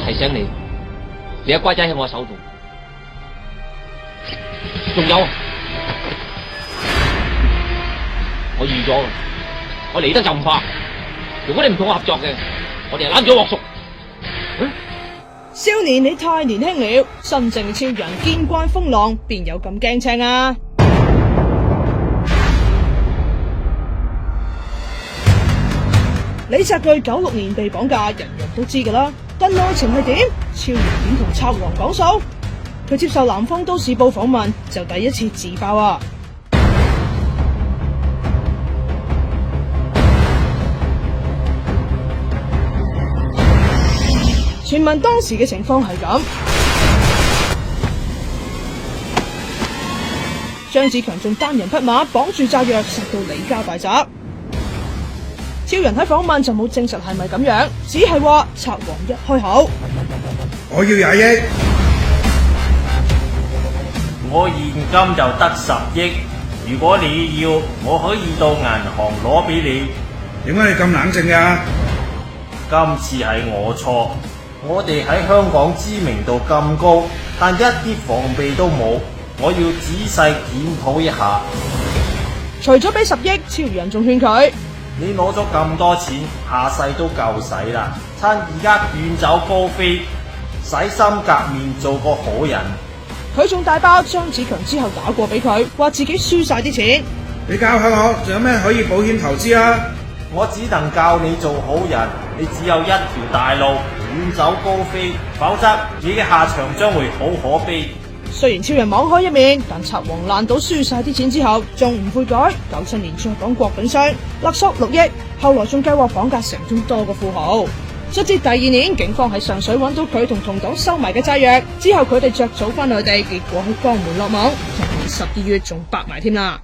提醒你，你嘅乖仔喺我手度。仲有，我預咗，我嚟得就唔怕。如果你唔同我合作嘅，我哋係攬咗鑊熟。少年你太年輕了，真正超人見慣風浪，邊有咁驚青啊？李澤钜96年被綁架，人人都知噶啦，但內情係點？超人點同賊王講數？佢接受南方都市報訪問就第一次自爆啊！傳聞當時嘅情況係咁：張子強仲單人匹馬綁住炸藥殺到李家敗宅。超人喺訪問就冇證實係咪咁樣，只係話賊王一開口，我要20億，我現金就得10億，如果你要，我可以到銀行攞俾你。點解你咁冷靜㗎？今次係我錯，我哋喺香港知名度咁高，但一啲防備都冇，我要仔細檢討一下。除咗俾10億，超人仲勸佢：你攞咗咁多錢，下世都夠使啦，趁而家遠走高飛，洗心革面做個好人。佢仲大爆張子強之後打過俾佢，話自己輸晒啲錢。你教下我，仲有咩可以保險投資啊？我只能教你做好人，你只有一條大路，遠走高飛，否則你嘅下場將會好可悲。雖然超人網開一面，但賊王爛賭輸晒啲錢之後，仲唔悔改。97年再講郭炳湘勒索6億，後來仲計劃綁架城中多個富豪。直至第2年，警方喺上水揾到佢同同黨收埋嘅炸藥，之後佢哋着草翻內地，結果喺江門落網，同年12月仲白埋添啦。